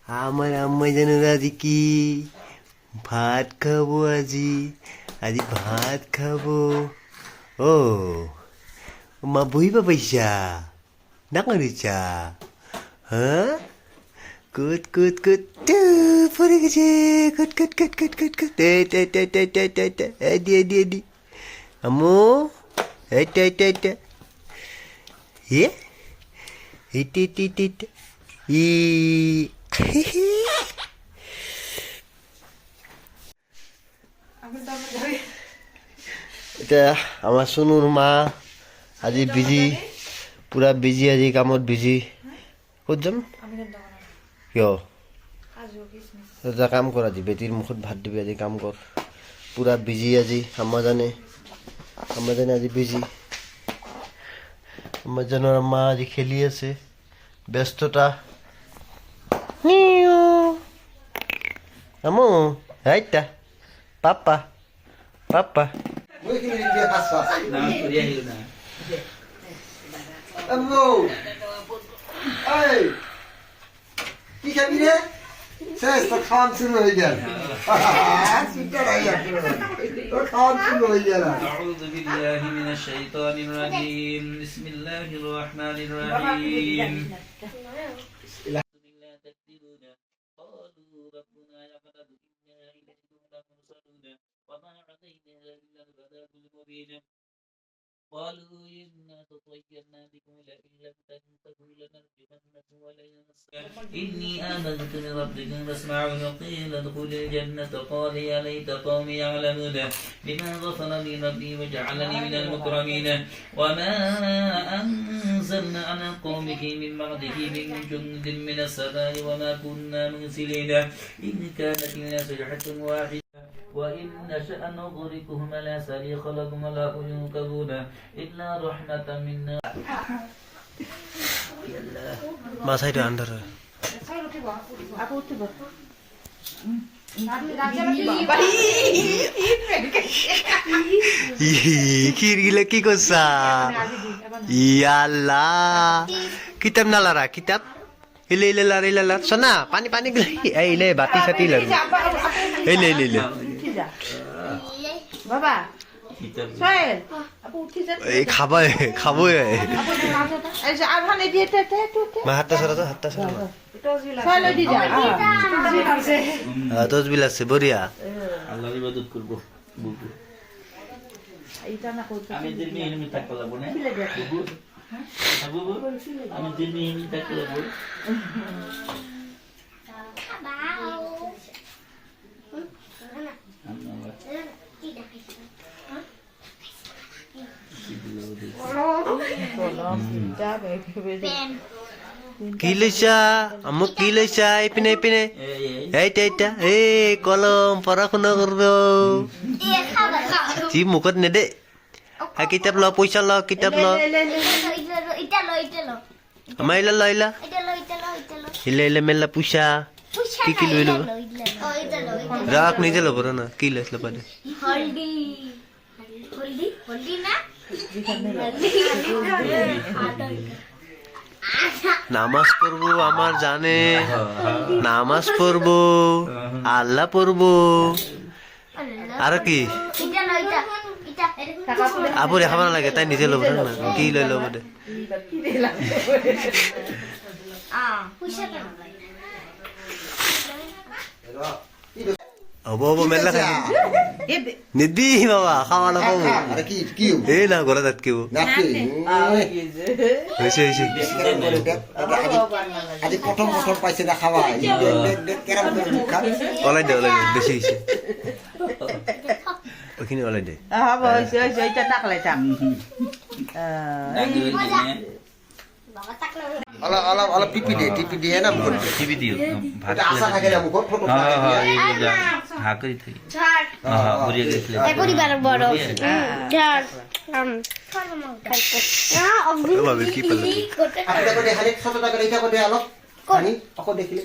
আমার আম্মা জানো রাজি কি ভাত খাবো আজি আজি ভাত খাবো ও মা বহিবা পাইছা ডাঙরিছা হ্যাঁ কুট কুট কুট পড়ে গেছে কুট কুট কুট কুট কুট কুট এদি এদি এদি আম্মু এটা এটা এটা এ ইটি টি টি ই এটা আমার সোনুর মা আজি বিজি পুরা বিজি আজি কামত বিজি ক'ত যাম কিয় এটা কাম কৰ আজি বেটিৰ মুখত ভাত দিবি আজি কাম কৰ পুৰা বিজি আজি আম্মা জানে আজি বিজি আম্মা জানৰ মা আজি খেলি আছে ব্যস্ততা আম্মু হাইটা পাপা পাপা কি খাবি রে শেষ তো খাওয়ান শুরু হয়ে গেল খাওয়ান শুরু হয়ে গেল أعوذ بالله من الشيطان الرجيم بسم الله الرحمن الرحيم قالوا ربنا يعلم إنا إليكم لمرسلون وما علينا إلا البلاغ المبين قالوا إنا تطيرنا بكم لئن لم تنتهوا لنرجمنكم وليمسكن إني آمنت بربكم فاسمعون قيل ادخل الجنة قال يا ليت قومي يعلمون بما غفر لي ربي وجعلني من المكرمين وما أنزلنا على قومك من بعده من جند من السماء وما كنا منزلين إن كانت إلا صيحة واحدة وإن نشأ نغرقهم لا صريخ لكم ولا هم ينقذون إلا رحمة منا মা সাইডে আন্ডার খির গিলা কি করছা ইয়াল্লা কিতাব নালারা কিতাব ইলে ইলে লার ইলে লার সোনা পানি পানি গিলা এই লে বাতি সাতি লার এই লে ইলে ইলে বাবা সোহেল আপু উঠি যা এই খাবো এই যে আভানে দিয়ে তে মা হাতটা সরা সোহেল দি যা তসবিল আছে বড়িয়া আল্লাহর ইবাদত করব বুবু এইটা না করতে আমি দিনে এমনি থাকতে লাগবো না বুবু বুবু আমি দিনে এমনি থাকতে লাগবো কি লৈছা মোক কি লৈছা এইপিনে এইপিনে এইটা এইটা এই কলম পঢ়া শুনা কৰিব যি মুখত নেদে কিতাপ ল পইচা ল কিতাপ ল আমাৰ ইলা ল ইলা ইলে ইলে মেলা পইচা কি লৈ ল'ব ৰাখ নিজে ল'ব না কি লৈছ ল'বা দে নামাজ পড়বো আমার জানে নামাজ পড়বো আল্লাহ পড়বো আর কি আপরে খাব নালাগে তাই নিজে ল'ব না কি লৈ ল'ব দে হ'ব হ'ব মেলা খাই নিদি বাবা খাৱা নাপাব আরে কি কি এই না ঘৰত আটকিব হৈছে আজি প্রথম পাইছে না খাওয়া কেরাম করে মুখ খা ওলাই দে বেছি হৈছে ওইখিনি ওলাই দে হ'ব এইটা টাকলাই থাক আলা আলা আলা টিপি দিয়ে না মুখ টিভি দিও ভাত আশা থাকে না মুখ ফটো হ্যাঁ হ্যাঁ এই যা হাকই থাকি হ্যাঁ বুড়িয়ে গেছিল পরিবার বড় চার বাবা কি পালে আপনি করে খালি 7 টাকা এটা করে আলো পানি অকো দেখিলে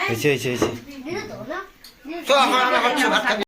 হৈছে তো আমার হচ্ছে ভাত খাবি